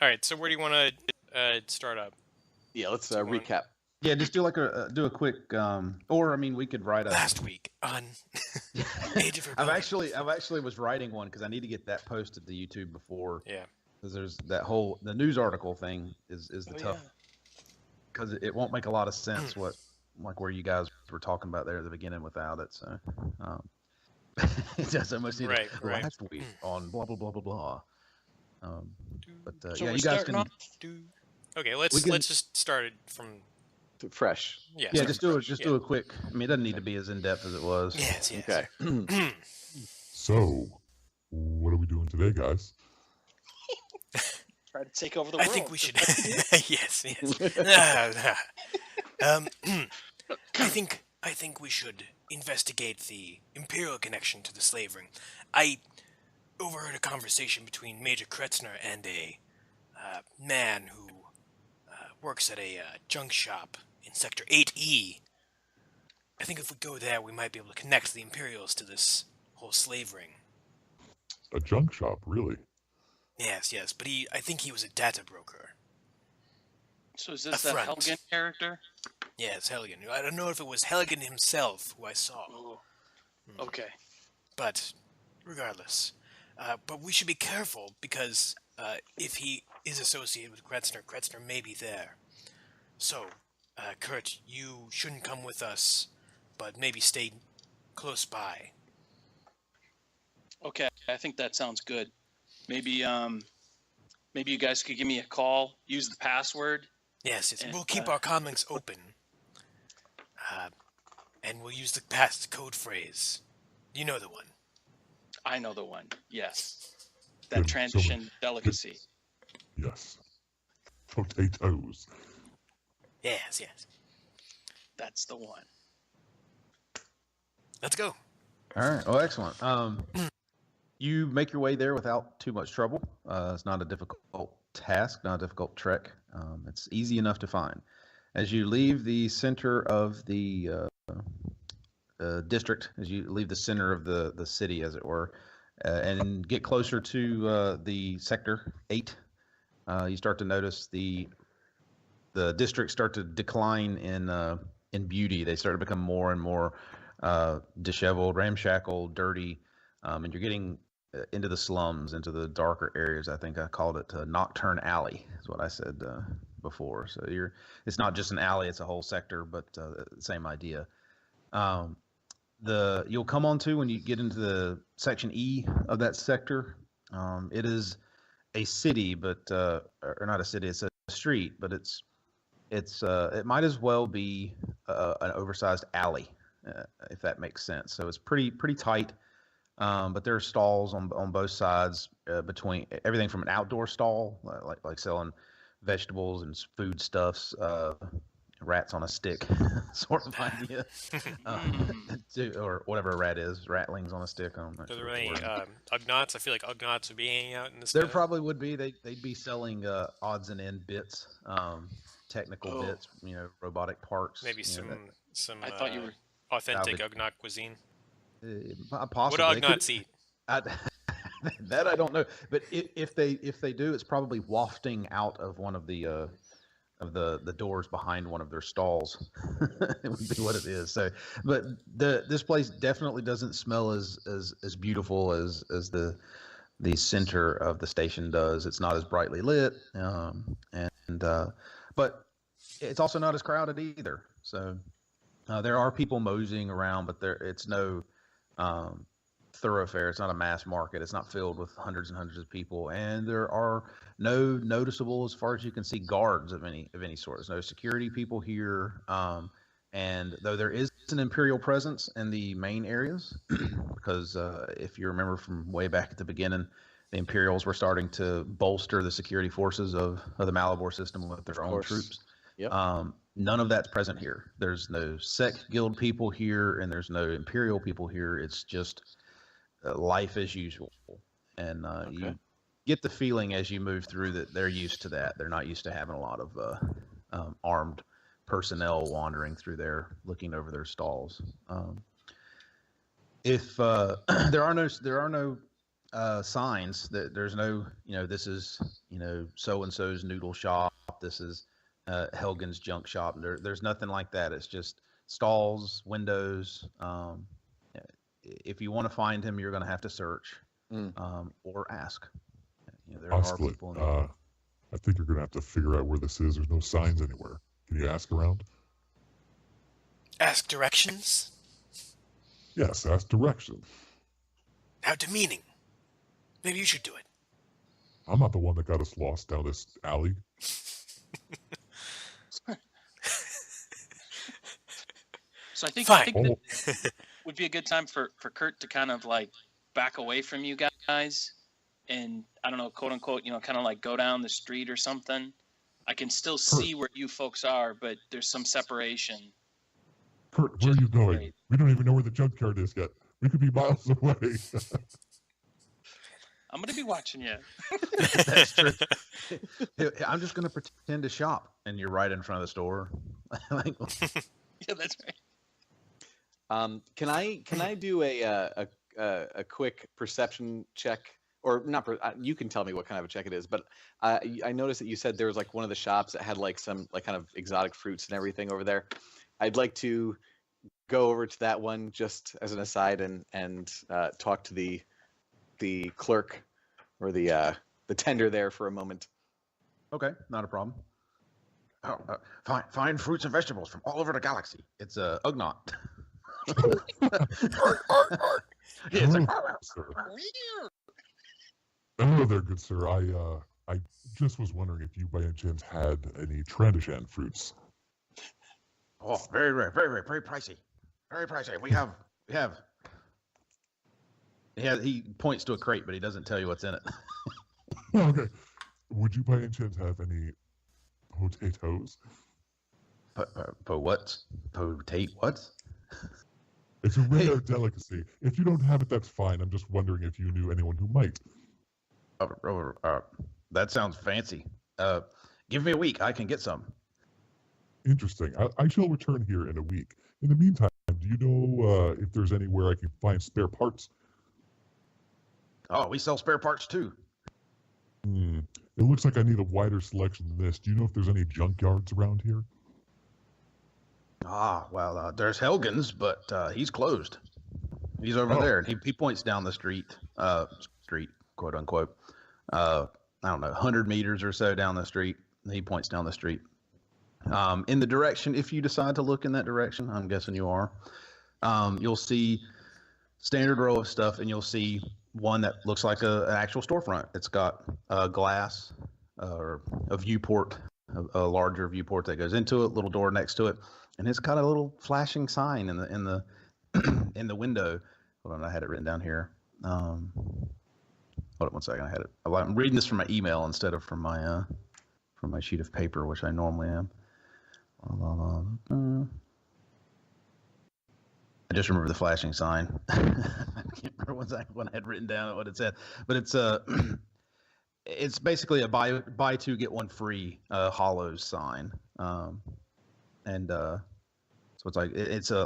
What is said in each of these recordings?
All right. So where do you want to start up? Yeah, let's recap. Yeah, just do like do a quick, or I mean, we could write a. Last week on Age of I've Rebellion. actually was writing one because I need to get that posted to YouTube before. Yeah. Because there's that the news article thing is the tough. Because it won't make a lot of sense where you guys were talking about there at the beginning without it. So it does almost need last week on blah blah blah blah blah. But So yeah, we're you guys starting can. off. Okay, let's just start it from fresh. Yeah. Yeah, just do a quick. I mean, it doesn't need to be as in depth as it was. Yes. Okay. So, what are we doing today, guys? Try to take over the world. I think we should. Yes. I think we should investigate the Imperial connection to the slave ring. I overheard a conversation between Major Kretzner and a man who works at a junk shop in Sector 8E. I think if we go there, we might be able to connect the Imperials to this whole slave ring. A junk shop, really? Yes, but I think he was a data broker. So is this the Helgen character? Yes, Helgen. I don't know if it was Helgen himself who I saw. Oh. Okay. But regardless, but we should be careful because if he is associated with Kretzner may be there. So, Kurt, you shouldn't come with us, but maybe stay close by. Okay, I think that sounds good. Maybe you guys could give me a call. Use the password. Yes. We'll keep our comlinks open. And we'll use the code phrase. You know the one. I know the one. Yes. That transition delicacy. Yes. Potatoes. Yes. That's the one. Let's go. All right. Well, excellent. You make your way there without too much trouble. It's not a difficult task, not a difficult trek. It's easy enough to find. As you leave the center of the district, as you leave the center of the city, as it were, and get closer to the Sector 8, you start to notice the districts start to decline in beauty. They start to become more and more disheveled, ramshackle, dirty, and you're getting into the slums, into the darker areas. I think I called it Nocturne Alley, is what I said before. So it's not just an alley; it's a whole sector, but same idea. You'll come onto when you get into the section E of that sector. It is a city, but or not a city. It's a street, but it might as well be an oversized alley, if that makes sense. So it's pretty tight. But there are stalls on both sides between everything from an outdoor stall, like selling vegetables and foodstuffs, rats on a stick sort of idea, or whatever a rat is, ratlings on a stick. Are there any Ugnaughts? I feel like Ugnaughts would be hanging out in this. There probably would be. They'd be selling odds and end bits, technical bits, robotic parts. Maybe some. I thought you were authentic Ugnaught cuisine. Possibly. What do Ugnaughts eat? That I don't know, but if they do, it's probably wafting out of one of the doors behind one of their stalls. It would be what it is. So, but this place definitely doesn't smell as beautiful as the center of the station does. It's not as brightly lit, but it's also not as crowded either. So there are people moseying around, but it's no thoroughfare. It's not a mass market. It's not filled with hundreds and hundreds of people, and there are no noticeable, as far as you can see, guards of any sort. There's no security people here, and though there is an Imperial presence in the main areas, because if you remember from way back at the beginning, the Imperials were starting to bolster the security forces of the Malabor system with their own troops. Yep. None of that's present here. There's no Sect Guild people here, and there's no Imperial people here. It's just life as usual. And you get the feeling as you move through that they're used to that. They're not used to having a lot of armed personnel wandering through there, looking over their stalls. If there are no signs that there's no, this is, so and so's noodle shop. This is Helgen's junk shop. There's nothing like that. It's just stalls, windows. If you want to find him, you're going to have to search or ask. There are Oscillate. people. In I think you're gonna have to figure out where this is. There's no signs anywhere. Can you ask around? Ask directions? Yes, ask direction. How demeaning. Maybe you should do it. I'm not the one that got us lost down this alley. So I think Fine. that would be a good time for Kurt to kind of like back away from you guys, and I don't know, quote unquote, kind of like go down the street or something. I can still see where you folks are, but there's some separation. Kurt, where are you going? Right. We don't even know where the junkyard is yet. We could be miles away. I'm gonna be watching you. That's true. I'm just going to pretend to shop, and you're right in front of the store. Yeah, that's right. Can I do a quick perception check, or not? You can tell me what kind of a check it is, but I noticed that you said there was like one of the shops that had like some like kind of exotic fruits and everything over there. I'd like to go over to that one just as an aside and talk to the clerk or the tender there for a moment. Okay, not a problem. Find fruits and vegetables from all over the galaxy. It's Ugnaught. Yeah, it's like, Sir. Hello there, good sir. I just was wondering if you by any chance had any Trandoshan fruits. oh, very rare, very pricey, very pricey. We have. He points to a crate, but he doesn't tell you what's in it. Okay. Would you by any chance have any potatoes? What? Potate what? It's a rare delicacy. If you don't have it, that's fine. I'm just wondering if you knew anyone who might. That sounds fancy. Give me a week. I can get some. Interesting. I shall return here in a week. In the meantime, do you know if there's anywhere I can find spare parts? Oh, we sell spare parts too. It looks like I need a wider selection than this. Do you know if there's any junkyards around here? Well, there's Helgen's, but he's closed. He's over there. He points down the street, quote unquote. I don't know, 100 meters or so down the street. He points down the street. In the direction, if you decide to look in that direction, I'm guessing you are, you'll see standard row of stuff, and you'll see one that looks like an actual storefront. It's got glass or a viewport, a larger viewport that goes into it, little door next to it, and it's got a little flashing sign in the in the window. Hold on, I had it written down here. Hold on one second. I'm reading this from my email instead of from my sheet of paper, which I normally am. I just remember the flashing sign. I can't remember when I had written down what it said, but it's basically a buy two get one free hollows sign, so it's like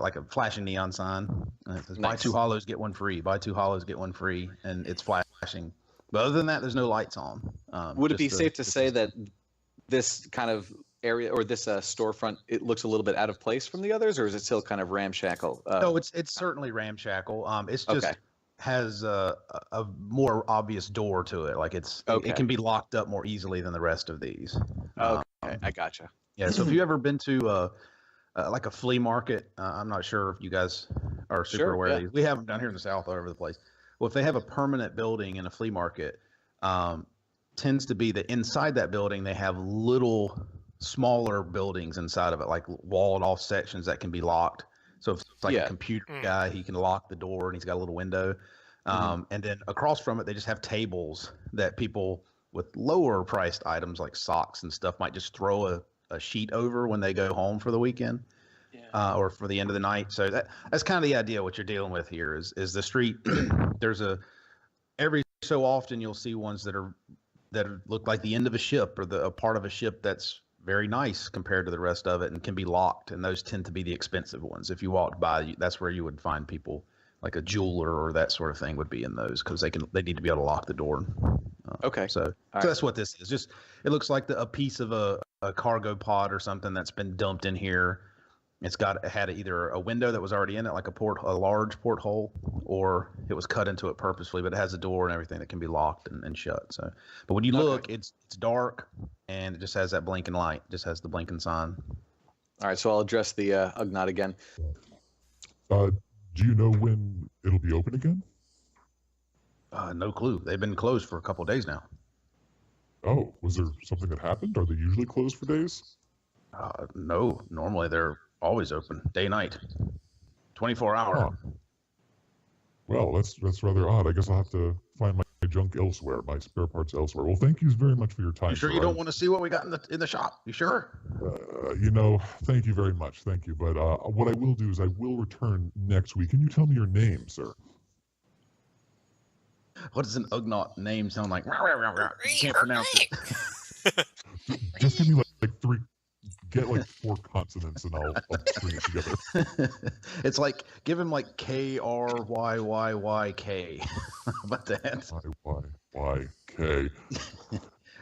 like a flashing neon sign. It says, buy Nice. 2 hollows get 1 free. Buy 2 hollows get 1 free, and it's flashing. But other than that, there's no lights on. Would it be safe to say that this kind of area or this storefront, it looks a little bit out of place from the others, or is it still kind of ramshackle? No, it's certainly ramshackle. It's just Okay. has a more obvious door to it. Like Okay. it can be locked up more easily than the rest of these. Okay, I gotcha. Yeah. So if you ever been to like a flea market, I'm not sure if you guys are super Sure, aware yeah. of these. We have them down here in the South all over the place. Well, if they have a permanent building in a flea market, tends to be that inside that building they have little smaller buildings inside of it, like walled off sections that can be locked. So if it's like Yeah. a computer guy, he can lock the door and he's got a little window. And then across from it, they just have tables that people with lower priced items like socks and stuff might just throw a sheet over when they go home for the weekend. Yeah. Or for the end of the night. So that's kind of the idea. What you're dealing with here is the street. There's every so often you'll see ones that look like the end of a ship or a part of a ship that's very nice compared to the rest of it and can be locked. And those tend to be the expensive ones. If you walked by, that's where you would find people like a jeweler or that sort of thing would be in those because they need to be able to lock the door. Okay. So right. that's what this is. Just it looks like a piece of a cargo pod or something that's been dumped in here. It had either a window that was already in it, like a large porthole, or it was cut into it purposefully. But it has a door and everything that can be locked and shut. So, but when you look, it's dark and it just has that blinking light. Just has the blinking sign. All right, so I'll address the Ugnaught again. Do you know when it'll be open again? No clue. They've been closed for a couple of days now. Oh, was there something that happened? Are they usually closed for days? No, normally they're always open, day, night, 24 hour. Huh. Well, that's rather odd. I guess I'll have to find my junk elsewhere, my spare parts elsewhere. Well, thank you very much for your time. You sure sir. you don't want to see what we got in the shop? You sure? Thank you very much. Thank you. But what I will do is I will return next week. Can you tell me your name, sir? What does an Ugnaught name sound like? You can't pronounce it. Just give me like three. Get like 4 consonants and I'll string it together. It's like, give him like KRYYYK. How about that? Y-Y-Y-K.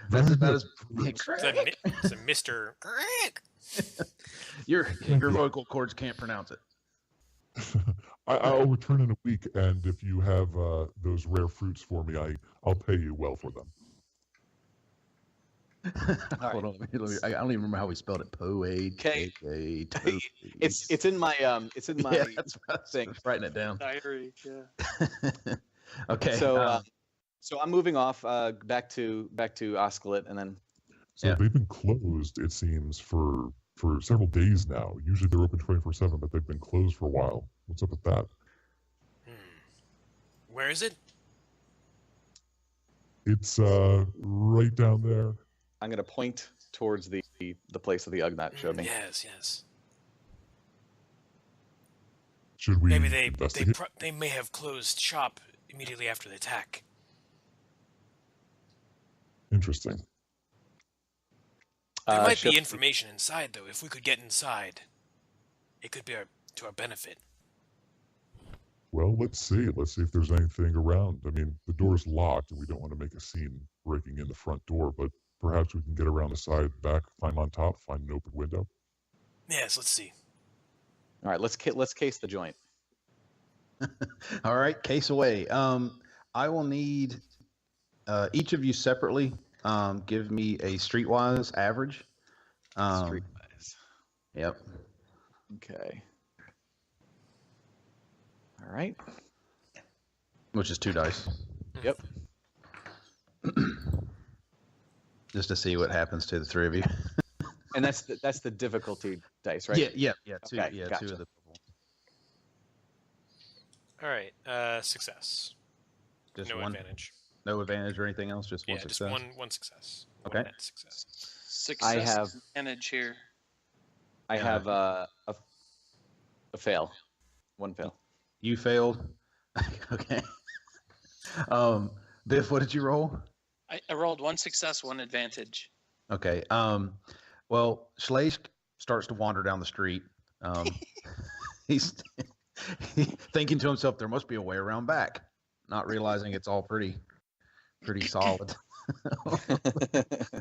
That's about as It's a Mr. Your vocal cords can't pronounce it. I'll return in a week, and if you have those rare fruits for me, I'll pay you well for them. Hold on, I don't even remember how we spelled it. Poade. K. K. It's in my Yeah, that's what I was thing. writing it down. Diary, yeah. Okay. So I'm moving off back to Oscalit, and then. So Yeah. they've been closed, it seems, for several days now. Usually they're open 24/7, but they've been closed for a while. What's up with that? Where is it? It's right down there. I'm going to point towards the place that the Ugnaught showed me. Yes. Should we Maybe investigate? they may have closed shop immediately after the attack. Interesting. There might Ship- be information inside, though. If we could get inside, it could be to our benefit. Well, let's see. Let's see if there's anything around. I mean, the door's locked, and we don't want to make a scene breaking in the front door, but perhaps we can get around the side, back, climb on top, find an open window. Yes, let's see. All right, let's case the joint. All right, case away. I will need each of you separately. Give me a streetwise average. Streetwise. Yep. Okay. All right. Which is 2 dice. Yep. Just to see what happens to the 3 of you. And that's the difficulty dice, right? Yeah. Two. Okay, Yeah, gotcha. 2 of the. All right, success. Just No one. advantage. No advantage or anything else. Just one Yeah, just success. one success. Okay. One net success. Success have- advantage here. I Yeah. have a fail. One fail. You failed. Okay. Biff, what did you roll? I rolled 1 success, 1 advantage. Okay. Well, Slaishk starts to wander down the street. He's thinking to himself, there must be a way around back, not realizing it's all pretty solid. What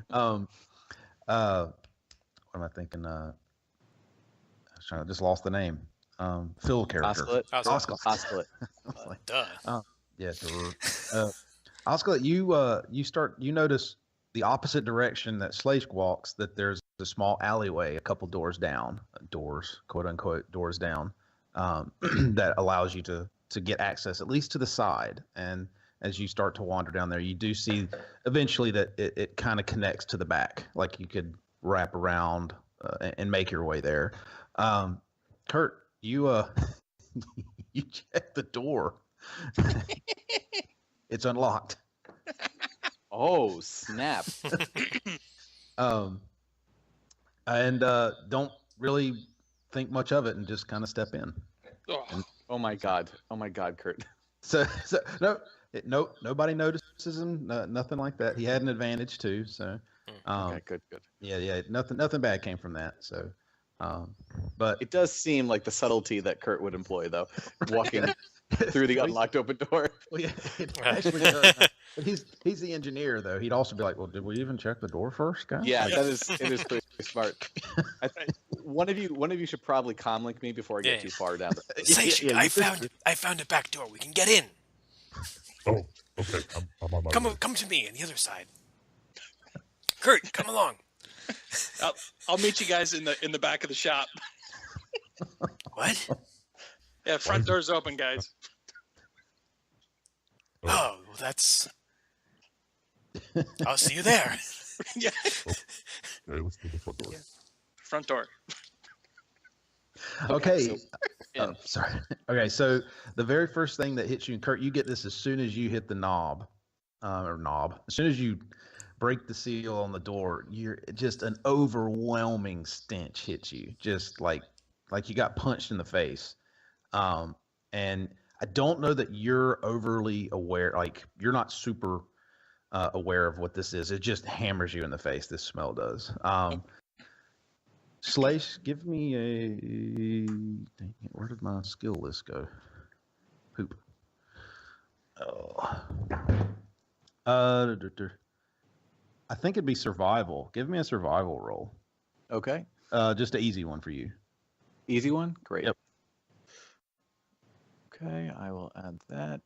am I thinking? I just lost the name. Phil character. Oscalit. Oscalit. Oscalit. I was like, Duh. yeah. Oscalit, you notice the opposite direction that Slaishk walks, that there's a small alleyway a couple doors down, quote unquote doors down, that allows you to get access at least to the side. And as you start to wander down there, you do see eventually that it kind of connects to the back, like you could wrap around and make your way there. Kurt, you you check the door. It's unlocked. Oh, snap. And don't really think much of it and just kind of step in. Oh, Oh my god, Kurt. So nobody notices him. Nothing like that. He had an advantage too. So Okay, good. yeah. Nothing bad came from that. So But It does seem like the subtlety that Kurt would employ, though, walking through the unlocked open door. well, yeah, it actually does. But he's the engineer, though. He'd also be like, "Well, did we even check the door first, guys?" Yeah, Like, it is pretty smart. One of you should probably comlink me before I get Yeah. too far down. Slaishk, yeah, I found a back door. We can get in. Oh, okay. I'm on my way. Come to me on the other side. Kurt, come along. I'll meet you guys in the back of the shop. What? Yeah, front door's open, guys. Oh, well, that's. I'll see you there. Yeah, Okay, let's go to the front door. front door. okay. Yeah. Sorry. Okay, so the very first thing that hits you, and Kurt, you get this as soon as you hit the knob. As soon as you break the seal on the door, you're just an overwhelming stench hits you, just like you got punched in the face. And I don't know that you're overly aware, like you're not super aware of what this is. It just hammers you in the face. This smell does. Slaishk, give me a. Dang it, where did my skill list go? Poop. Oh. I think it'd be survival. Give me a survival roll. Okay, Just an easy one for you. easy one. Great. Yep. Okay, I will add that.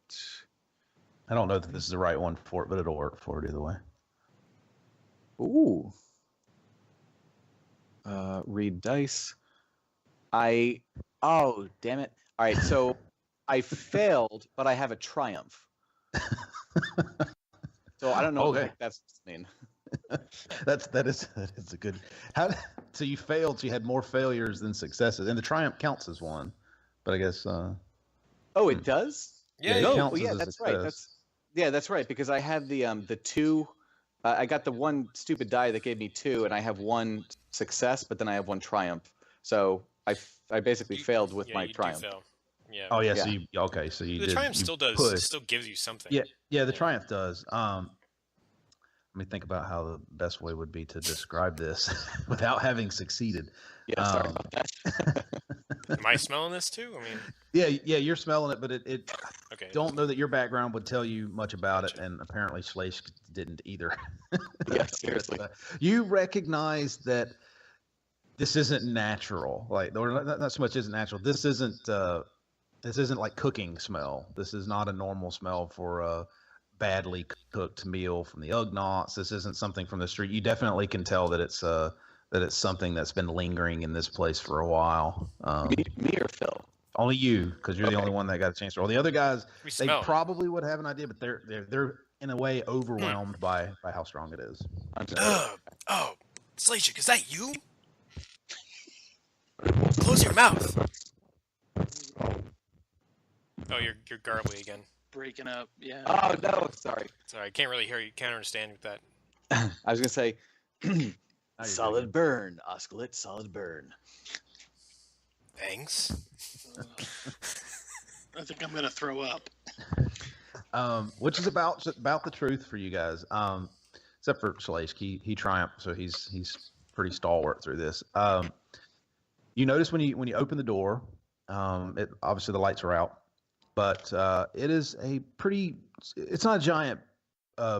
I don't know that this is the right one for it, but it'll work for it either way. Ooh. Read dice. Oh, damn it. All right, so I failed, but I have a triumph. So I don't know what the Okay. heck that's mean. that is a good. So you failed. So you had more failures than successes, and the triumph counts as one. But I guess. Oh, it does? Yeah, it No, counts well, yeah, as a that's right. success. That's right, because I had the two. I got the one stupid die that gave me 2, and I have 1 success, but then I have 1 triumph. So I basically failed with Yeah, my you do triumph. fail. Yeah. Oh yeah. Yeah. So you okay? So you The did, triumph you still does. pushed. Still gives you something. Yeah. The triumph does. Let me think about how the best way would be to describe this without having succeeded. Yeah, sorry about that. Am I smelling this too? I mean, Yeah, you're smelling it, but it okay. don't know that your background would tell you much about it, and apparently Slaishk didn't either. Yeah, seriously. You recognize that this isn't natural, like, or not so much isn't natural. This isn't like cooking smell. This is not a normal smell for a badly cooked meal from the Ugnaughts. This isn't something from the street. You definitely can tell that it's something that's been lingering in this place for a while. Me or Phil? Only you, because you're the only one that got a chance to roll. The other guys, We they smell it. probably would have an idea, but they're in a way overwhelmed by how strong it is. I'm just, Oh, Slaishk, is that you? Close your mouth. Oh, you're garbly again. Breaking up. Yeah. oh no, sorry. Sorry, I can't really hear you. Can't understand with that. I was gonna say Now you're solid burn, Oscalit, solid burn. Thanks. I think I'm gonna throw up. Which is about the truth for you guys. Except for Slaishk, he triumphed, so he's pretty stalwart through this. You notice when you open the door, it obviously the lights are out, but it is it's not a giant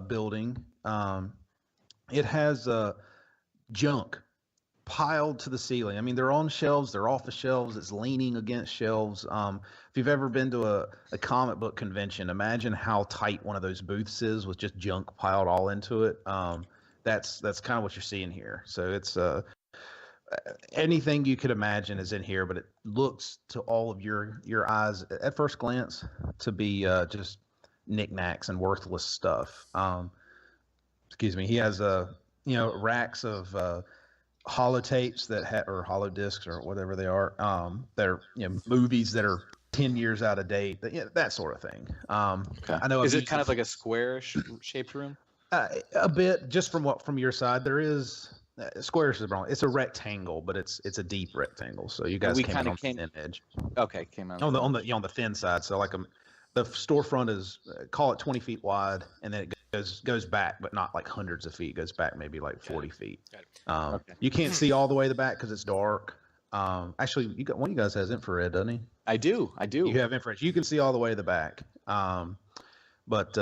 building. It has junk piled to the ceiling. I mean, they're on shelves, they're off the shelves, it's leaning against shelves. If you've ever been to a comic book convention, imagine how tight one of those booths is with just junk piled all into it. That's kind of what you're seeing here. So it's anything you could imagine is in here, but it looks to all of your eyes at first glance to be just knickknacks and worthless stuff. Excuse me. He has racks of holotapes or hollow discs or whatever they are. They're movies that are 10 years out of date. That sort of thing. Okay. I know. Is it kind of like a squarish shaped room? A bit, just from your side. There is squarish is wrong. It's a rectangle, but it's a deep rectangle. So you guys came in on the thin edge. Okay, came out On the thin side. So like the storefront is call it 20 feet wide, and then it goes back, but not like hundreds of feet. It goes back maybe like 40 feet. Got it. Okay. You can't see all the way to the back because it's dark. Actually, one of you guys has infrared, doesn't he? I do. You have infrared. You can see all the way to the back. But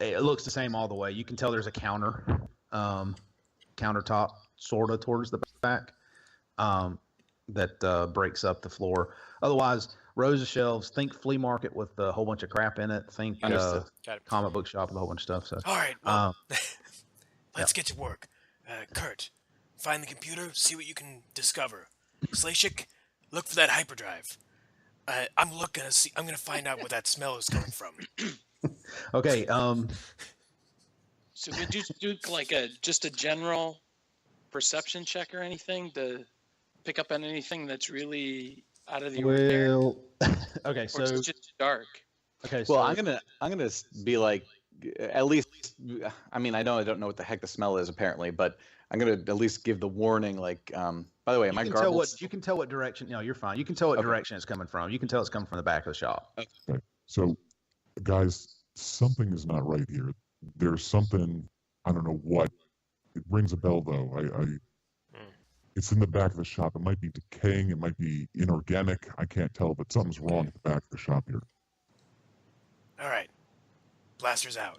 it looks the same all the way. You can tell there's a countertop sort of towards the back that breaks up the floor. Otherwise, rows of shelves. Think flea market with a whole bunch of crap in it. Think Understood. Got it. comic book shop with a whole bunch of stuff. So All right, well, Um, let's get to work. Kurt, find the computer, see what you can discover. Slaishk, look for that hyperdrive. I'm gonna find out where that smell is coming from. okay. So could you do like just a general perception check or anything to pick up on anything that's really out of the ordinary, Well, okay. or So it's just dark? okay. So Well, I'm gonna be like, at least. I mean, I don't know what the heck the smell is apparently, but I'm gonna at least give the warning. Like, by the way, am I you can tell garbled? you can tell what direction. No, you're fine. You can tell what Okay. direction it's coming from. You can tell it's coming from the back of the shop. So, guys, something is not right here. There's something, I don't know what. It rings a bell though. It's in the back of the shop. It might be decaying. It might be inorganic. I can't tell, but something's wrong at the back of the shop here. All right, blasters out.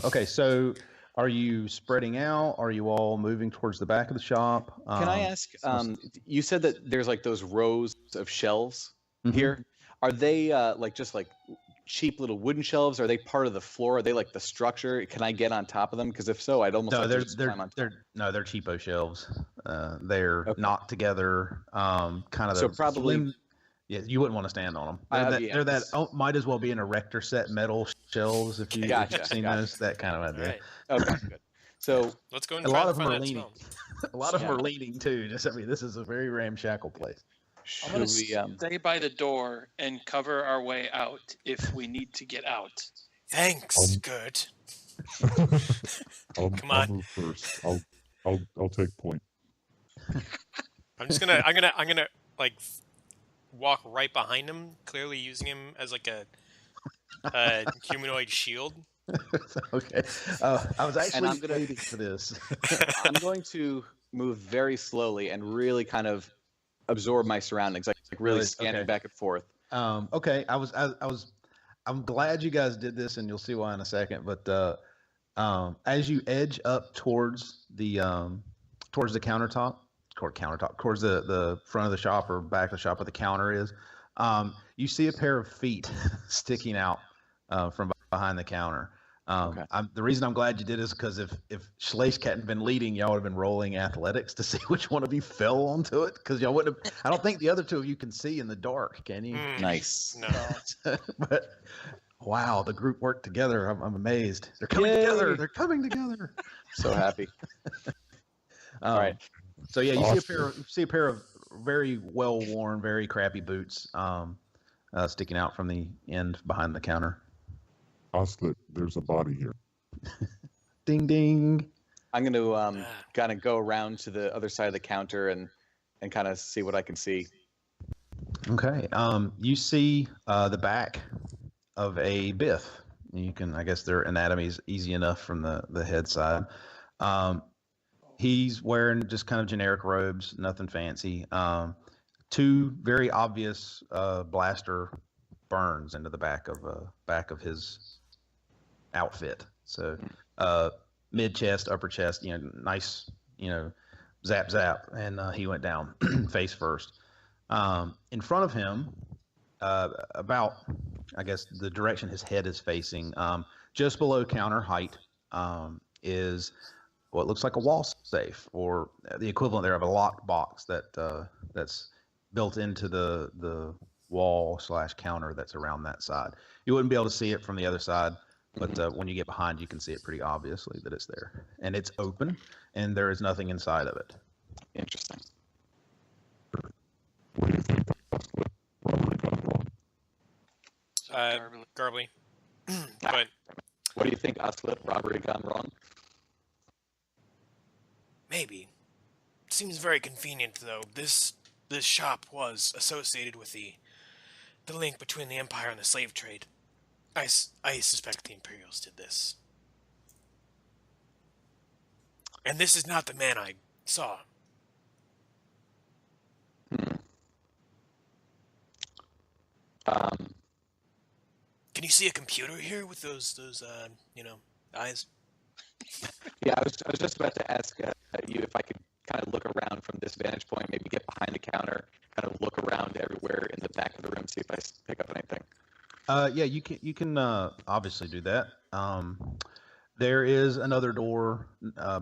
Okay. So are you spreading out? Are you all moving towards the back of the shop? Can I ask? You said that there's like those rows of shelves Mhm. here. Are they like just like cheap little wooden shelves? Are they part of the floor? Are they like the structure? Can I get on top of them? Because if so, I'd almost No, like they're to just climb on top. they're cheapo shelves. They're Okay. knocked together. Kind of So probably- slim- yeah, you wouldn't want to stand on them. Yeah, They're that it's- might as well be an erector set metal shelves if you've Gotcha, seen gotcha. those. That kind of All idea. right, Okay, good. So let's go and A try lot to of them find are that leaning. smell. A lot of them Yeah. are leaning too. Just this is a very ramshackle place. I'm should gonna we? stay by the door and cover our way out if we need to get out. Thanks, Kurt. I'll Come on. move first. I'll take point. I'm gonna like walk right behind him, clearly using him as like a humanoid shield. Okay. I was actually I'm gonna- waiting for this. I'm going to move very slowly and really kind of absorb my surroundings, like really Really? scanning Okay. back and forth. Okay. I'm glad you guys did this, and you'll see why in a second. But as you edge up towards the countertop, towards the front of the shop or back of the shop where the counter is, you see a pair of feet sticking out from behind the counter. Okay. The reason I'm glad you did is because if Slaishk hadn't been leading, y'all would have been rolling athletics to see which one of you fell onto it. Because y'all wouldn't have. I don't think the other two of you can see in the dark, can you? Nice. No. But wow, the group worked together. I'm amazed. They're coming Yay. together. They're coming together. So happy. All right. So yeah, you Awesome. see a pair of very well worn, very crappy boots sticking out from the end behind the counter. Oslet, there's a body here. Ding ding. I'm going to kind of go around to the other side of the counter and kind of see what I can see. Okay. You see the back of a Biff. You can, I guess, their anatomy is easy enough from the head side. He's wearing just kind of generic robes, nothing fancy. Two very obvious blaster burns into the back of his outfit. So mid chest, upper chest, nice, zap zap, and he went down face first. In front of him, about, I guess, the direction his head is facing, just below counter height, is what looks like a wall safe, or the equivalent there of a locked box that's built into the wall / counter that's around that side. You wouldn't be able to see it from the other side, but when you get behind, you can see it pretty obviously that it's there, and it's open, and there is nothing inside of it. Interesting. What do you think, Oslet? Robbery gone wrong. Garbly. But What do you think, Oslet? Robbery gone wrong? maybe. Seems very convenient, though. This shop was associated with the link between the Empire and the slave trade. I suspect the Imperials did this. And this is not the man I saw. Can you see a computer here with those eyes? Yeah, I was just about to ask you if I could kind of look around from this vantage point, maybe get behind the counter, kind of look around everywhere in the back of the room, see if I pick up anything. Yeah, you can obviously do that. There is another door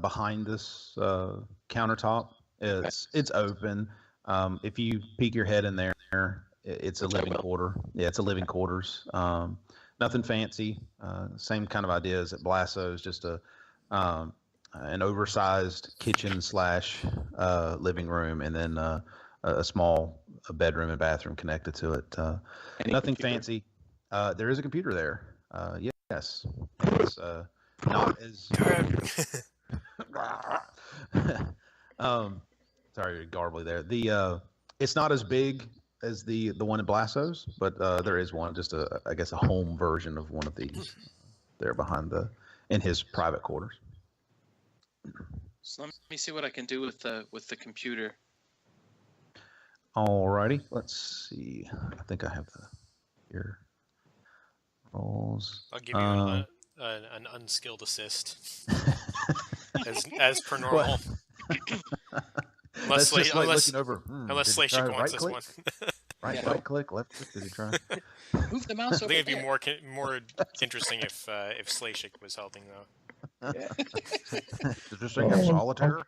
behind this countertop. It's open. If you peek your head in there, it's a living quarter. Yeah, it's a living quarters. Nothing fancy. Same kind of idea as at Blasso's, just an oversized kitchen slash living room, and then a small bedroom and bathroom connected to it. Nothing fancy. There is a computer there. Yes. It's not as. Sorry, garbly there. It's not as big as the one in Blasso's, but there is one, just I guess a home version of one of these there behind in his private quarters. So let me see what I can do with the computer. Alrighty, let's see. I think I have your rolls. I'll give you an unskilled assist, as per normal. Unless looking over. Unless Slaishk wants this one. Right click, left click. Did he try? Move the mouse I over think it'd there. be more interesting if Slaishk was helping though. Yeah. Does this thing have solitaire?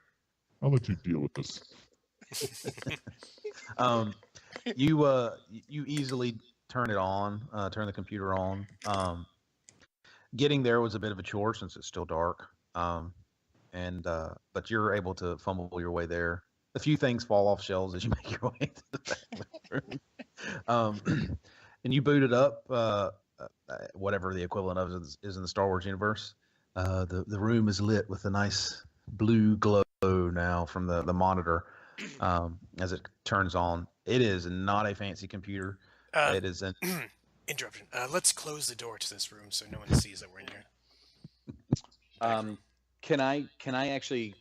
I'll let you deal with this. You easily turn it on, turn the computer on. Getting there was a bit of a chore since it's still dark. But you're able to fumble your way there. A few things fall off shelves as you make your way to the bathroom. And you boot it up, whatever the equivalent of it is in the Star Wars universe. The room is lit with a nice blue glow now from the monitor as it turns on. It is not a fancy computer. It is an interruption. Let's close the door to this room so no one sees that we're in here. Can I actually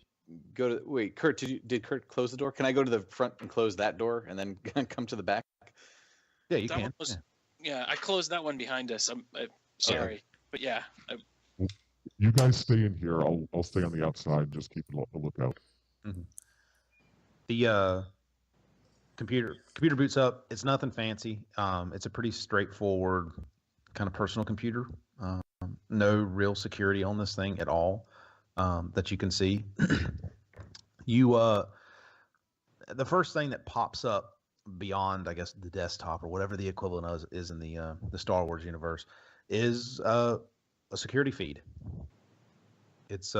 go to? Wait, Kurt, did Kurt close the door? Can I go to the front and close that door and then come to the back? Yeah, you That can. Yeah, I closed that one behind us. I'm sorry, but yeah. You guys stay in here. I'll stay on the outside and just keep a lookout. Mm-hmm. The computer boots up. It's nothing fancy. It's a pretty straightforward kind of personal computer. No real security on this thing at all that you can see. The first thing that pops up beyond, I guess, the desktop or whatever the equivalent of is in the Star Wars universe is a security feed. It's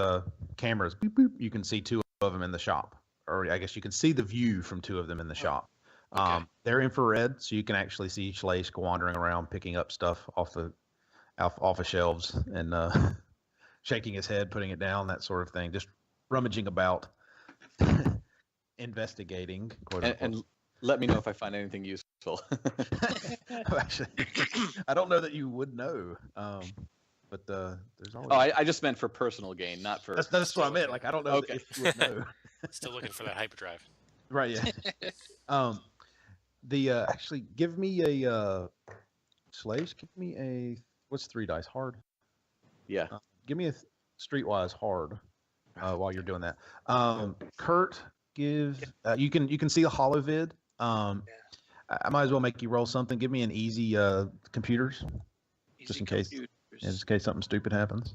cameras. Boop, boop. You can see two of them in the shop, or I guess you can see the view from two of them in the shop. Okay. They're infrared, so you can actually see Slaishk wandering around, picking up stuff off of shelves and shaking his head, putting it down, that sort of thing. Just rummaging about, investigating. And let me know if I find anything useful. Actually, I don't know that you would know. But there's always. Oh, I just meant for personal gain, not for. That's what I meant. Like, I don't know if you would know. Still looking for that hyperdrive. Right. Yeah. Actually, give me a Slaishk. Give me a what's 3 dice hard. Yeah. Give me a streetwise hard while you're doing that. Kurt, give you can see a holo vid. I might as well make you roll something. Give me an easy computers, just in case. Yeah, just in case something stupid happens.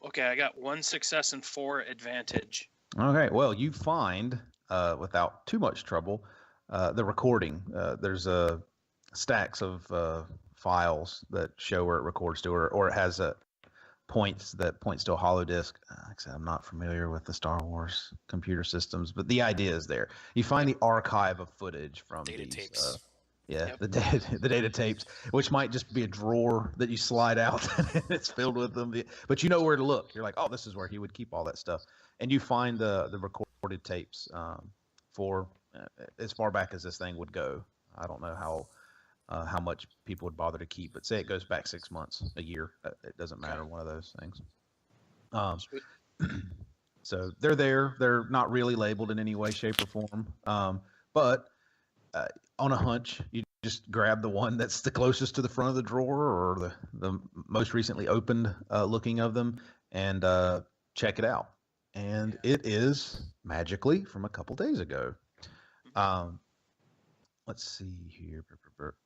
Okay, I got 1 success and 4 advantage. Okay, well, you find without too much trouble the recording. There's stacks of files that show where it records to, or it has points to a hollow disk. Like I said, I'm not familiar with the Star Wars computer systems, but the idea is there. You find the archive of footage from Data these. tapes. The data tapes, which might just be a drawer that you slide out and it's filled with them. But you know where to look. You're like, oh, this is where he would keep all that stuff. And you find the recorded tapes for as far back as this thing would go. I don't know how much people would bother to keep, but say it goes back 6 months, a year. It doesn't matter. One of those things. Um, Sweet. so they're there. They're not really labeled in any way, shape, or form. But on a hunch, you just grab the one that's the closest to the front of the drawer or the most recently opened looking of them and check it out. And it is magically from a couple days ago. Let's see here.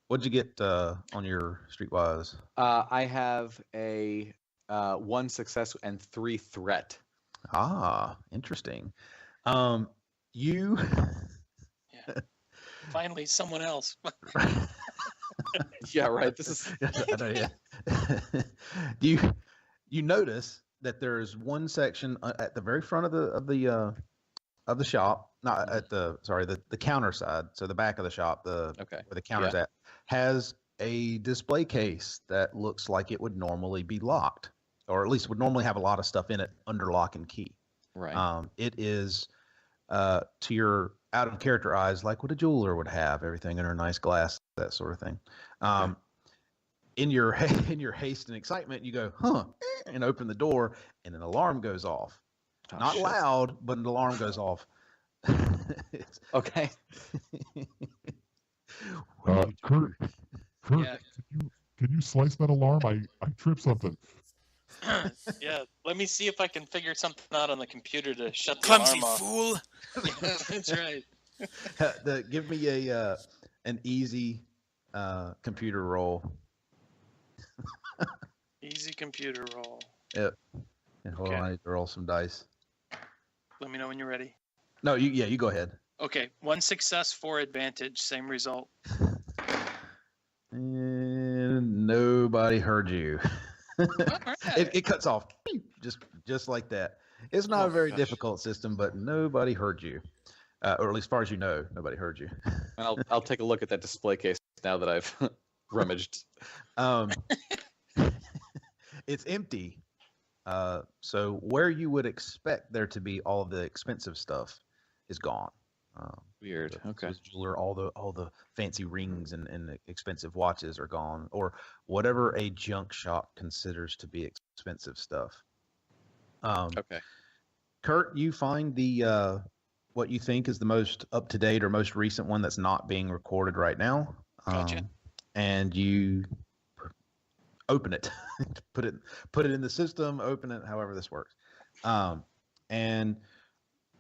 What'd you get on your Streetwise? I have a 1 success and 3 threat. Ah, interesting. You Finally, someone else. Yeah, right. This is I know, yeah. you notice that there's one section at the very front of the shop, not at the counter side, so the back of the shop, where the counter's at, has a display case that looks like it would normally be locked, or at least would normally have a lot of stuff in it under lock and key. right. It is to your out of character eyes like what a jeweler would have, everything under nice glass, that sort of thing. In your haste and excitement, you go, and open the door, and an alarm goes off. Oh, Not shit. loud, but an alarm goes off. Okay. Kurt, Yeah. can you slice that alarm? I tripped something. Yeah, let me see if I can figure something out on the computer to shut the Clumsy alarm off. fool. Yeah, that's right. Give me an easy computer roll. Easy computer roll. Yep. And hold Okay. on, I need to roll some dice. Let me know when you're ready. No, you go ahead. Okay, 1 success, 4 advantage, same result. And nobody heard you. All right. It cuts off just like that. It's not Oh, a very gosh. difficult system, but nobody heard you, or at least as far as you know, nobody heard you. I'll take a look at that display case now that I've rummaged. It's empty. So where you would expect there to be all of the expensive stuff is gone. Weird. The Okay. Swiss jeweler, all the fancy rings and the expensive watches are gone, or whatever a junk shop considers to be expensive stuff. Okay. Kurt, you find the what you think is the most up to date or most recent one that's not being recorded right now. Gotcha. And you open it, put it in the system, open it, however this works, and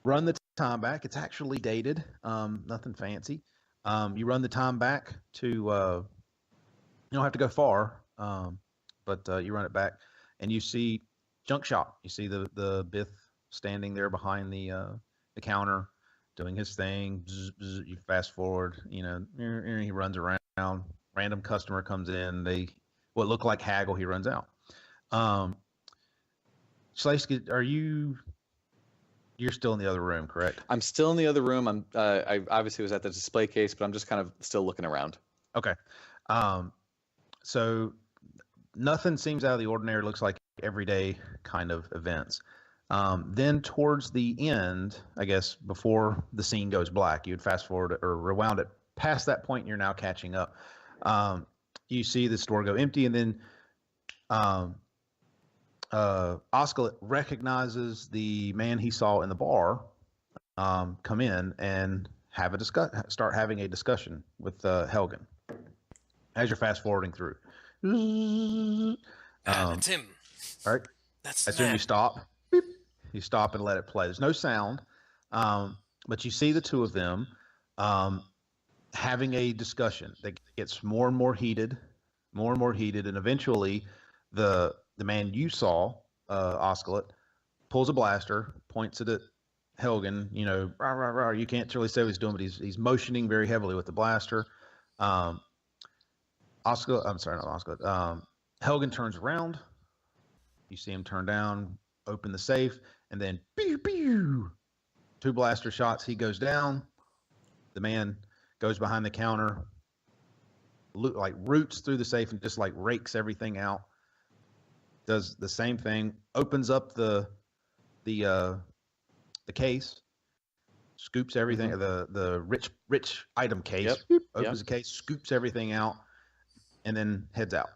run the time back. It's actually dated, nothing fancy. You run the time back to, you don't have to go far, but you run it back, and you see junk shop. You see the Bith standing there behind the counter, doing his thing. Bzz, bzz, you fast forward, he runs around. Random customer comes in. What look like haggle. He runs out. Slaishk, you're still in the other room, correct? I'm still in the other room. I obviously was at the display case, but I'm just kind of still looking around. Okay. So nothing seems out of the ordinary. It looks like everyday kind of events. Then towards the end, I guess before the scene goes black, you'd fast forward or rewound it past that point, and you're now catching up. You see the store go empty, and then Oscalet recognizes the man he saw in the bar come in and start having a discussion with Helgen as you're fast forwarding through. That's him. All right. That's the As soon as man. you stop, beep, you stop and let it play. There's no sound, but you see the two of them having a discussion that gets more and more heated, and eventually the man you saw, Oscalet, pulls a blaster, points it at Helgen. Rah, rah, rah. You can't really say what he's doing, but he's motioning very heavily with the blaster. I'm sorry, not Oscalet. Helgen turns around. You see him turn down, open the safe, and then pew, pew, 2 blaster shots. He goes down. The man goes behind the counter, roots through the safe and just rakes everything out. Does the same thing, opens up the case, scoops everything, the rich item case, opens the case, scoops everything out, and then heads out.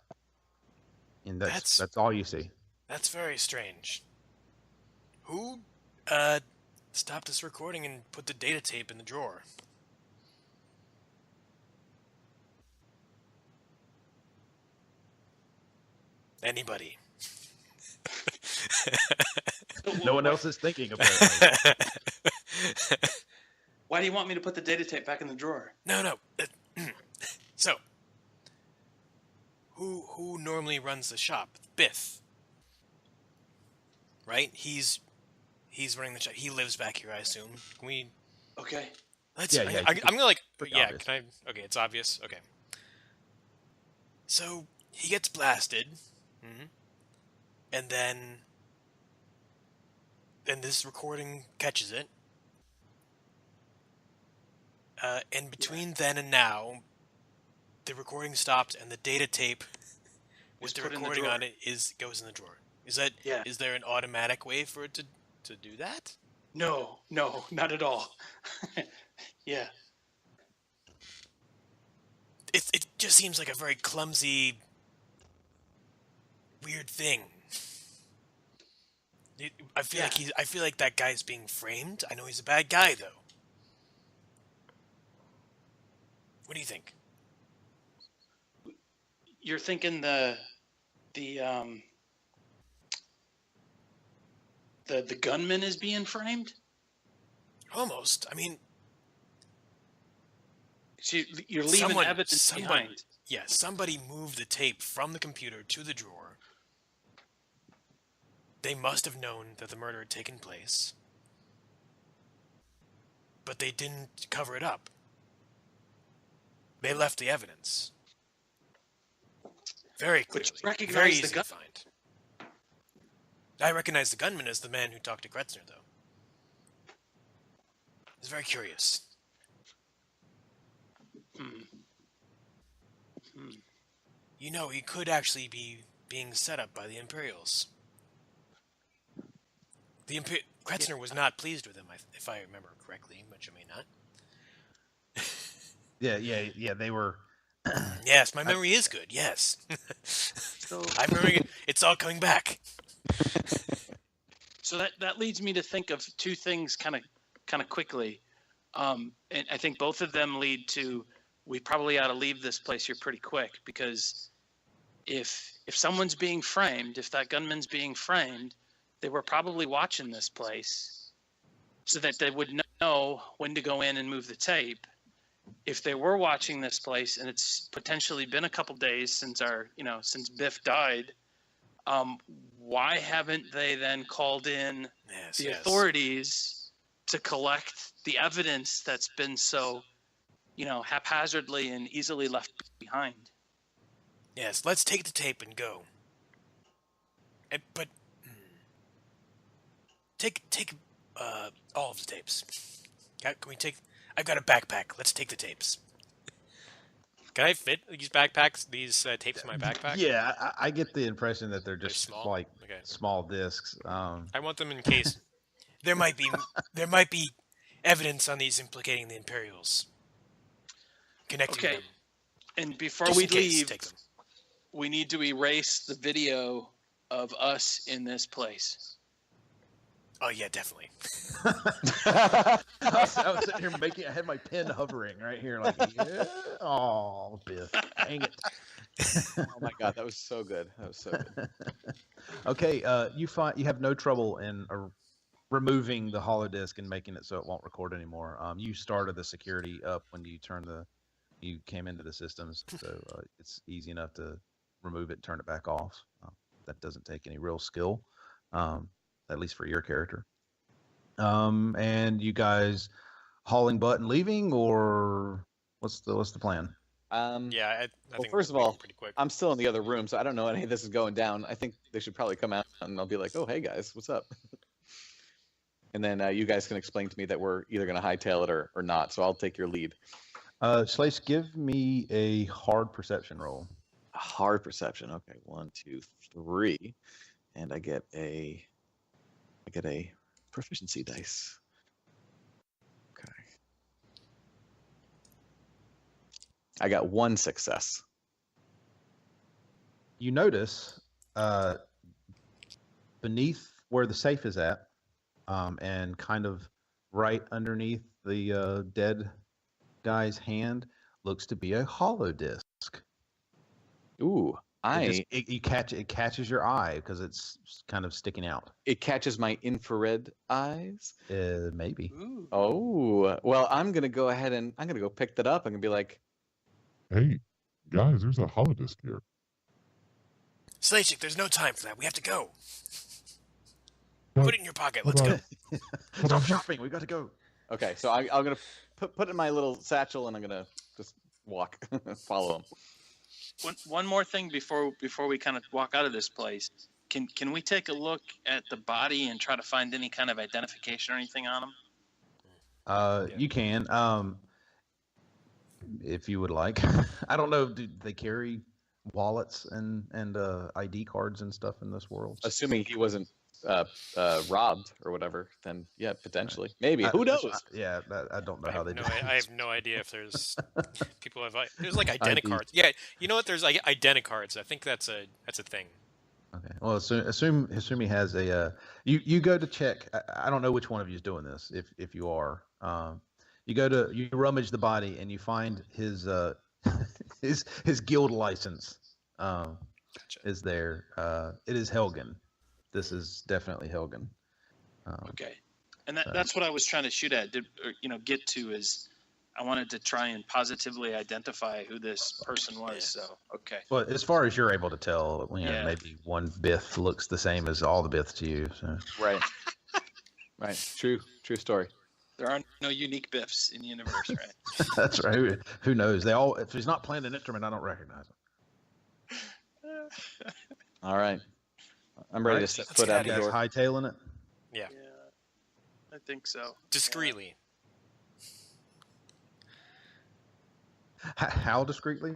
And that's all you see. That's very strange. Who stopped this recording and put the data tape in the drawer? Anybody? No one else is thinking, apparently. Why do you want me to put the data tape back in the drawer? No. So, who normally runs the shop? Biff. Right? He's running the shop. He lives back here, I assume. Can we? Okay. Let's. Yeah, I'm gonna like. pretty Yeah. obvious. Can I? Okay, it's obvious. Okay. So he gets blasted, and then this recording catches it. And between then and now, the recording stopped, and the data tape with the put in the recording drawer. on it goes in the drawer. Is that? Yeah. Is there an automatic way for it to do that? No, not at all. Yeah. It just seems like a very clumsy, weird thing. I feel like that guy's being framed. I know he's a bad guy, though. What do you think? You're thinking the gunman is being framed? Almost. I mean, So you're leaving evidence behind. Yeah, somebody moved the tape from the computer to the drawer. They must have known that the murder had taken place, but they didn't cover it up. They left the evidence. Very clearly. But you recognize very the easy gun- to find. I recognize the gunman as the man who talked to Kretzner, though. It's very curious. You know, he could actually be being set up by the Imperials. Kretzner was not pleased with him, if I remember correctly, which I may not. Yeah. They were. Yes, my memory is good. Yes, So I'm remembering it. It's all coming back. So that leads me to think of two things kind of quickly, and I think both of them lead to we probably ought to leave this place here pretty quick, because if someone's being framed, if that gunman's being framed, they were probably watching this place so that they would know when to go in and move the tape. If they were watching this place and it's potentially been a couple days since since Biff died, why haven't they then called in the authorities to collect the evidence that's been so, haphazardly and easily left behind? Yes, let's take the tape and go. But take all of the tapes. Can we take? I've got a backpack. Let's take the tapes. Can I fit these tapes in my backpack? Yeah, I get the impression that they're just small? like Okay. small discs. I want them in case there might be evidence on these implicating the Imperials. Connecting Okay. them. And before Just we in case, leave, take them. we need to erase the video of us in this place. Oh yeah, definitely. I was sitting here I had my pen hovering right here, like, yeah. Oh, Biff, dang it. Oh my god, that was so good. That was so good. Okay, you have no trouble in removing the hollow disk and making it so it won't record anymore. You started the security up when you came into the systems, so it's easy enough to remove it, turn it back off. That doesn't take any real skill, at least for your character. And you guys hauling butt and leaving, or what's the plan? Yeah, I think first of we're all, pretty quick. I'm still in the other room, so I don't know any of this is going down. I think they should probably come out and I'll be like, "Oh, hey guys, what's up?" And then you guys can explain to me that we're either going to hightail it or not. So I'll take your lead. Slaishk, give me a hard perception roll. A hard perception. Okay, 1, 2, 3, and I get a proficiency dice. Okay. I got 1 success. You notice beneath where the safe is at, and kind of right underneath the dead guy's hand looks to be a hollow disc. Ooh, It catches your eye because it's kind of sticking out. it catches my infrared eyes. Maybe. Ooh. Oh, well, I'm gonna go ahead and I'm gonna go pick that up. I'm gonna be like, Hey, guys, there's a holodisc here. Slaishk, there's no time for that. We have to go. But- Put it in your pocket. but Let's I- go. Stop shopping. We got to go. okay, so I'm gonna put it in my little satchel and I'm gonna just walk, follow him. One more thing before we kind of walk out of this place. Can we take a look at the body and try to find any kind of identification or anything on him? You can, if you would like. I don't know. Do they carry wallets and ID cards and stuff in this world? Assuming he wasn't robbed or whatever, then yeah, potentially, maybe. Who knows? I don't know how they do. I have no idea if there's people have. There's like ID. identicards. Yeah, you know what? There's like identicards. I think that's a thing. Okay. Well, assume he has a. You go to check. I don't know which one of you is doing this. If you are, you rummage the body and you find his his guild license. Gotcha. Is there? It is Helgen. This is definitely Helgen. Okay, and that's what I was trying to shoot at. Get to is I wanted to try and positively identify who this person was. Yeah. So okay. Well, as far as you're able to tell, Yeah. maybe one Bith looks the same as all the Biths to you. So. Right. Right. True story. There are no unique biffs in the universe, right? That's right. Who knows? They all. If he's not playing an instrument, I don't recognize him. All right. I'm ready to set let's foot get out out the of You door. guys hightailing it. Yeah, I think so. discreetly. How discreetly?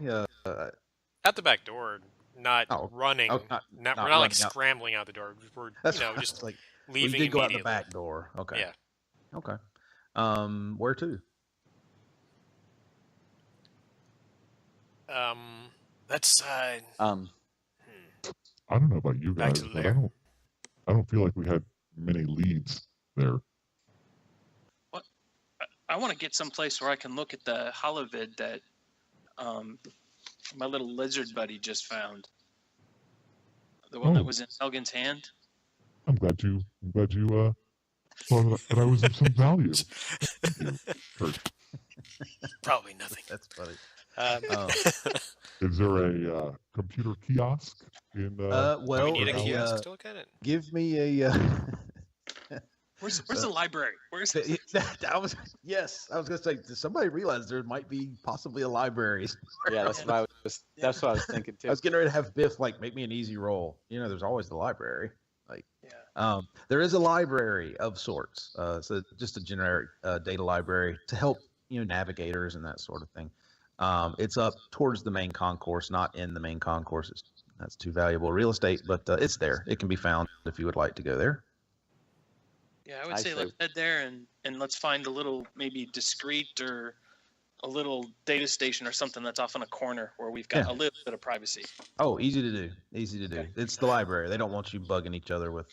At the back door, not Oh, running. oh, not we're not like running out. scrambling out the door. We're That's just like leaving we did go out the immediately. back door. Okay. Yeah. Okay. Where to? That's I don't know about you Back guys, to but there. I don't feel like we had many leads there. I want to get someplace where I can look at the holovid that my little lizard buddy just found. The one that Oh. was in Helgen's hand. I'm glad you thought that I was of some value. Thank you, Kurt. probably nothing. That's funny. Um, Is there a computer kiosk in? do we Well, need a Well, kiosk to look at it. give me a. Where's the library? Where's I was gonna say, does somebody realize there might be possibly a library? Yeah, that's what I was. That's what I was thinking I too. was getting ready to have Biff make me an easy roll. There's always the library. Yeah. There is a library of sorts. So just a generic data library to help navigators and that sort of thing. It's up towards the main concourse, not in the main concourse. That's too valuable real estate, but it's there. It can be found if you would like to go there. Yeah, I would I say say- let's head there and let's find a little maybe discreet or a little data station or something that's off in a corner where we've got Yeah. a little bit of privacy. Oh, easy to do. Easy to do. Okay. It's the library. They don't want you bugging each other with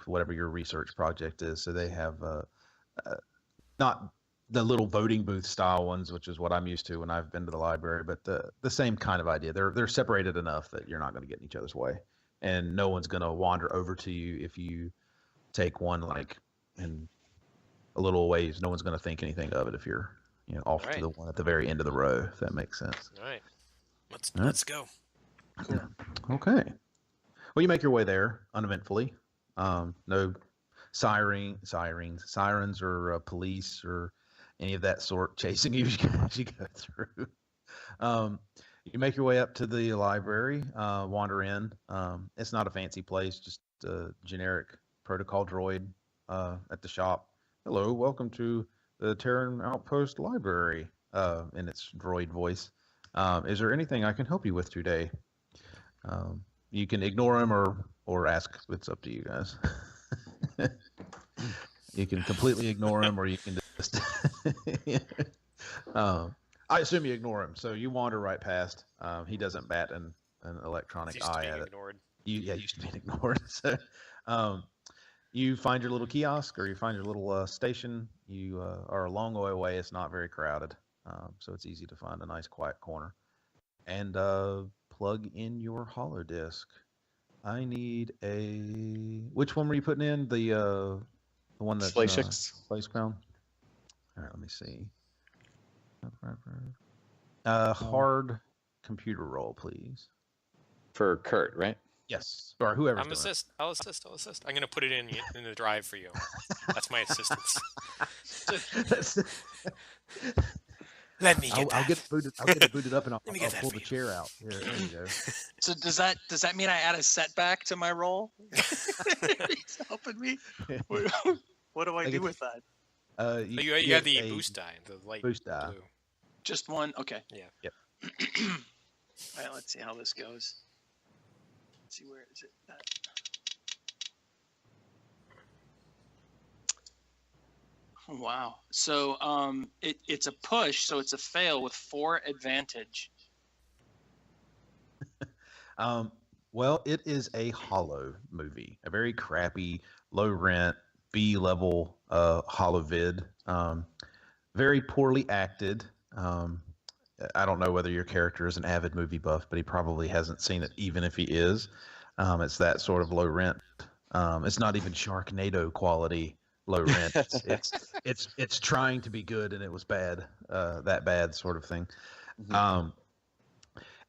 whatever your research project is. So they have not the little voting booth style ones, which is what I'm used to when I've been to the library, but the same kind of idea. They're separated enough that you're not going to get in each other's way, and no one's going to wander over to you if you take one in a little ways. No one's going to think anything of it if you're off Right. to the one at the very end of the row. If that makes sense. All right, let's All right. let's go. Okay. Well, you make your way there uneventfully. No sirens or police or any of that sort chasing you as you go through. You make your way up to the library, wander in. It's not a fancy place, just a generic protocol droid at the shop. Hello, welcome to the Terran Outpost Library, in its droid voice. Is there anything I can help you with today? You can ignore him or ask. It's up to you guys. You can completely ignore him, or you can just. I assume you ignore him, so you wander right past. He doesn't bat an electronic Used to eye being at it. ignored. Used to being ignored. So, You find your little kiosk or you find your little station. You are a long way away. It's not very crowded, so it's easy to find a nice quiet corner. And plug in your hollow disk. I need a. Which one were you putting in? The one that's Slaishks. Slashbound. All right, let me see. Hard computer roll, please. For Kurt, right? Yes, or whoever's I'm doing assist. I'll assist. I'll assist. I'm gonna put it in the drive for you. That's my assistance. it. Let me get that. I'll get it booted up and I'll Let me get that pull for the you. chair out. There you go. So does that mean I add a setback to my roll? He's helping me. What do I do with that? You get have the a boost die, the light boost die. blue. Just one? Okay. Yeah. Yep. All right, let's see how this goes. Let's see, where is it? Wow. So it's a push, so it's a fail with 4 advantage. Well, it is a hollow movie, a very crappy, low rent, B level hollow vid. Very poorly acted. I don't know whether your character is an avid movie buff, but he probably hasn't seen it, even if he is. It's that sort of low rent. It's not even Sharknado quality low rent. It's trying to be good, and it was bad. That bad sort of thing.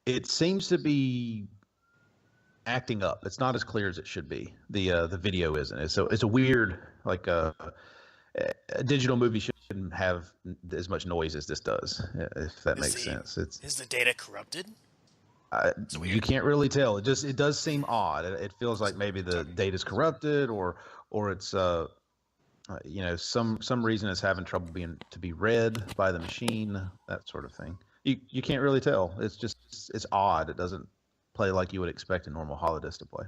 It seems to be acting up. It's not as clear as it should be. The video isn't. So it's a weird, like a digital movie shouldn't have as much noise as this does, if that makes sense. Is the data corrupted? You can't really tell. It does seem odd. It feels like maybe the data's corrupted, or it's some reason it's having trouble to be read by the machine, that sort of thing. You can't really tell. It's odd. It doesn't play like you would expect a normal holodisc to play,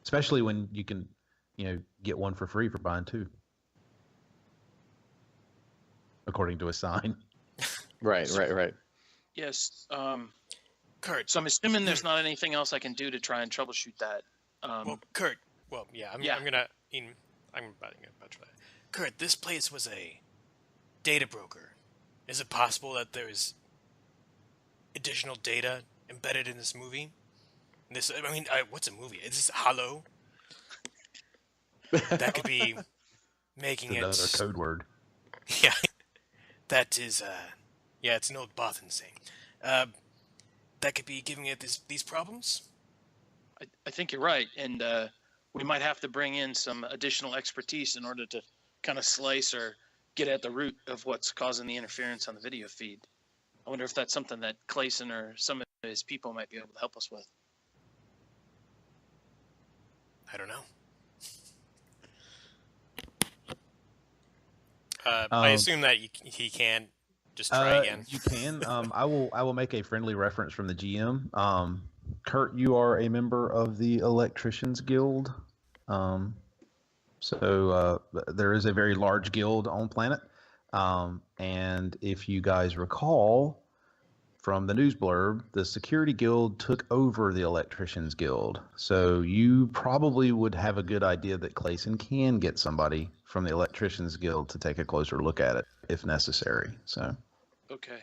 especially when you can get one for free for buying 2, according to a sign. Right. Yes. Kurt. So I'm assuming there's not anything else I can do to try and troubleshoot that. Well, Kurt. Well, yeah. I'm about to get that. Kurt, this place was a data broker. Is it possible that there's additional data embedded in this movie? What's a movie? Is this Hollow? That could be making it another code word. Yeah, that is. It's an old Bothan saying. That could be giving it these problems. I think you're right, and we might have to bring in some additional expertise in order to kind of slice or get at the root of what's causing the interference on the video feed. I wonder if that's something that Clayson or some of his people might be able to help us with. I don't know. I assume that he can just try again. You can. I will make a friendly reference from the GM. Kurt, you are a member of the Electricians Guild. So there is a very large guild on planet. And if you guys recall from the news blurb, the Security Guild took over the Electricians Guild. So you probably would have a good idea that Clayson can get somebody from the Electricians Guild to take a closer look at it if necessary. So, okay.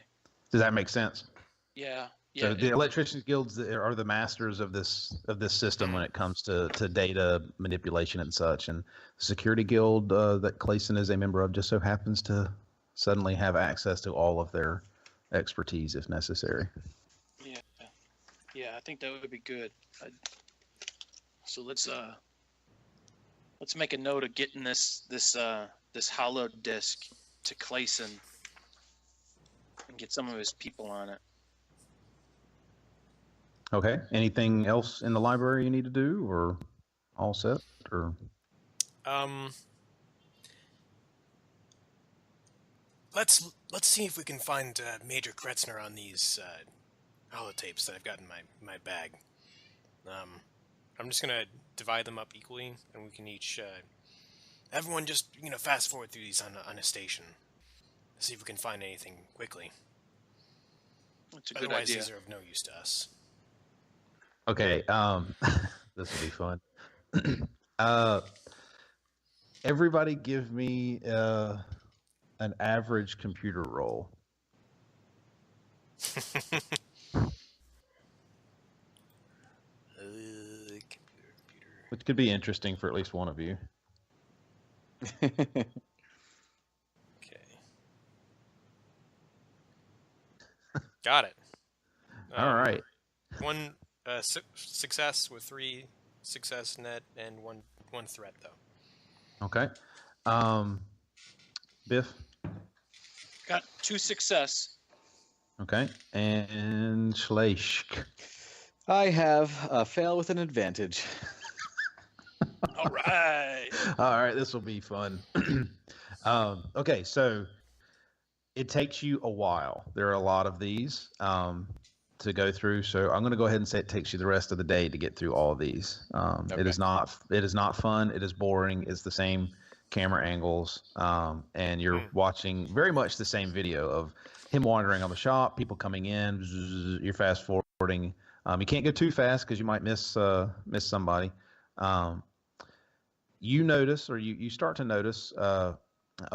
Does that make sense? Yeah. So the Electricians Guilds are the masters of this system when it comes to data manipulation and such. And the Security Guild that Clayson is a member of just so happens to suddenly have access to all of their expertise if necessary. Yeah, I think that would be good. So let's make a note of getting this hollow disk to Clayson and get some of his people on it. Okay. Anything else in the library you need to do, or all set? Or let's see if we can find Major Kretzner on these holotapes that I've got in my bag. I'm just gonna divide them up equally, and we can each everyone just fast forward through these on a station. See if we can find anything quickly. That's a good Otherwise, idea. these are of no use to us. okay. This will be fun. Everybody give me an average computer roll. Computer. Which could be interesting for at least one of you. Okay. Got it. All right. One success with 3 success net and one threat though. Okay. Biff. Got 2 success. Okay. And Slaishk. I have a fail with an advantage. All right. All right, this will be fun. Okay, so it takes you a while. There are a lot of these to go through, so I'm going to go ahead and say it takes you the rest of the day to get through all of these. It is not fun. It is boring. It's the same camera angles, and you're watching very much the same video of him wandering on the shop, people coming in. You're fast forwarding. You can't go too fast because you might miss somebody. You notice, or you start to notice a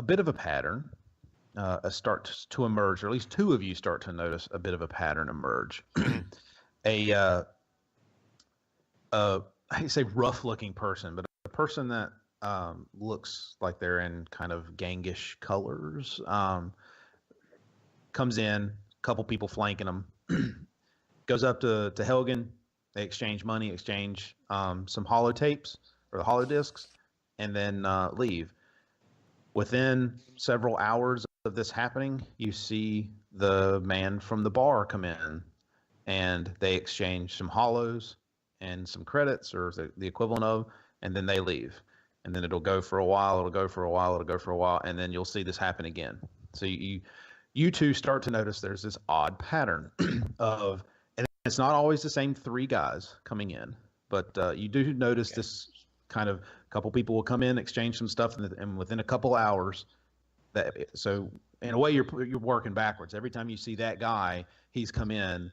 bit of a pattern starts to emerge, or at least 2 of you start to notice a bit of a pattern emerge. I say rough-looking person, but a person that looks like they're in kind of gangish colors comes in, a couple people flanking them, goes up to Helgen. They exchange money, exchange some holotapes or the holodiscs, and then leave. Within several hours of this happening, you see the man from the bar come in, and they exchange some hollows and some credits, or the equivalent of, and then they leave. And then it'll go for a while, it'll go for a while, it'll go for a while, and then you'll see this happen again. So you 2 start to notice there's this odd pattern of, and it's not always the same 3 guys coming in, but you do notice this kind of, couple people will come in, exchange some stuff, and within a couple hours, so in a way you're working backwards. Every time you see that guy, he's come in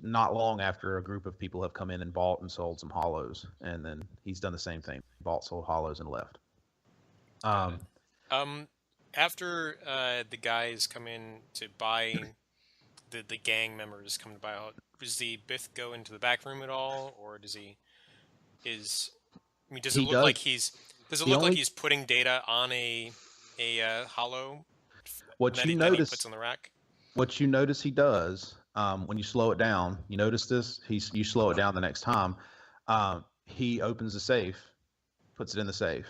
not long after a group of people have come in and bought and sold some hollows, and then he's done the same thing, bought, sold hollows, and left. After the guys come in to buy, the gang members come to buy, does the Biff go into the back room at all, or does he? Does it look like he's? Does it look like he's putting data on a hollow? What that you he notice puts on the rack. What you notice he does when you slow it down. You notice this. You slow it down the next time. He opens the safe, puts it in the safe,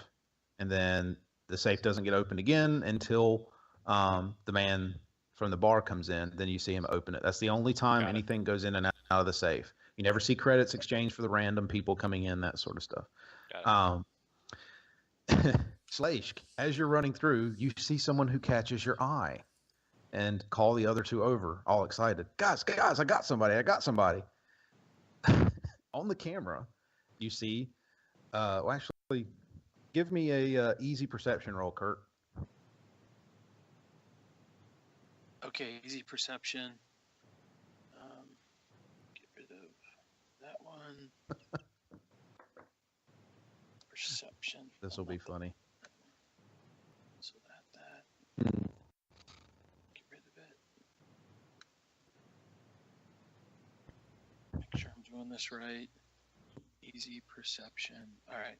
and then the safe doesn't get opened again until the man from the bar comes in. Then you see him open it. That's the only time anything goes in and out of the safe. You never see credits exchanged for the random people coming in, that sort of stuff. Slaishk, as you're running through, you see someone who catches your eye and call the other 2 over, all excited. Guys, I got somebody. On the camera, you see, actually, give me a easy perception roll, Kurt. Okay, easy perception. Get rid of that one. Perception. This will be funny. So that. Get rid of it. Make sure I'm doing this right. Easy perception. All right.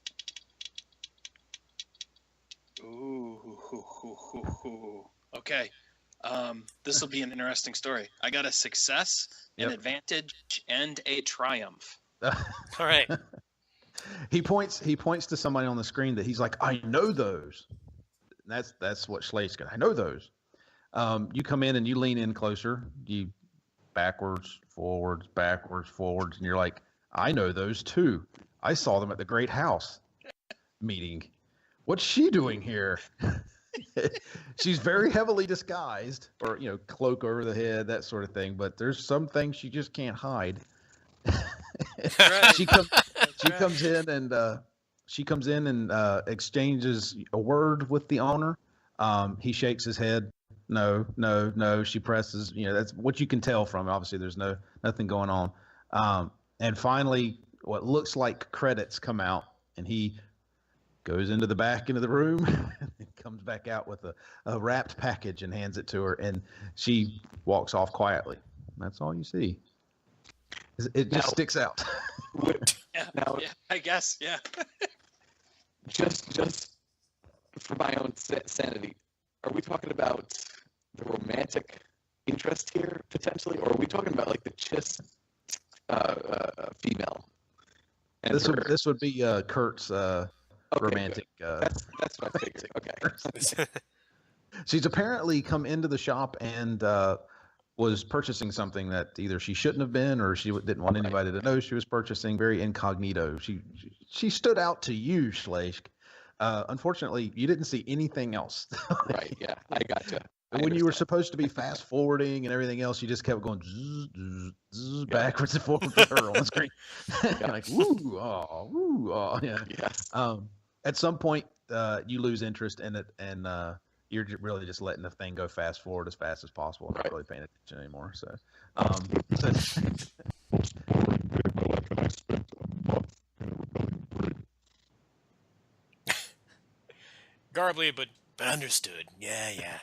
Ooh. Okay. This will be an interesting story. I got a success, an advantage, and a triumph. All right. He points to somebody on the screen that he's like, I know those. That's what Slaishk got. I know those. You come in and you lean in closer. You backwards, forwards, and you're like, I know those too. I saw them at the Great House meeting. What's she doing here? She's very heavily disguised, or cloak over the head, that sort of thing. But there's some things she just can't hide. She comes in and exchanges a word with the owner. He shakes his head. No. She presses. That's what you can tell from it. Obviously, there's nothing going on. And finally, what looks like credits come out, and he goes into the back into the room, and comes back out with a wrapped package and hands it to her, and she walks off quietly. That's all you see. It just sticks out. Yeah, Now- yeah, I guess, yeah. Just for my own sanity, are we talking about the romantic interest here potentially, or are we talking about like the Chiss female? And This would be Kurt's okay, romantic. That's what I figured. Okay. She's apparently come into the shop and was purchasing something that either she shouldn't have been, or she didn't want anybody to know she was purchasing. Very incognito. She stood out to you, Slaishk. Unfortunately, you didn't see anything else. Right. Yeah, I gotcha. When you were supposed to be fast forwarding and everything else, you just kept going zzz, zzz, zzz, backwards and forwards with her on the screen. Like, woo, oh, yeah. Yes. At some point, you lose interest in it, and you're really just letting the thing go fast forward as fast as possible, and not really paying attention anymore. So, Most boring day of my life, and I spent a month in a rebellion grid. Garbly, but understood. Yeah.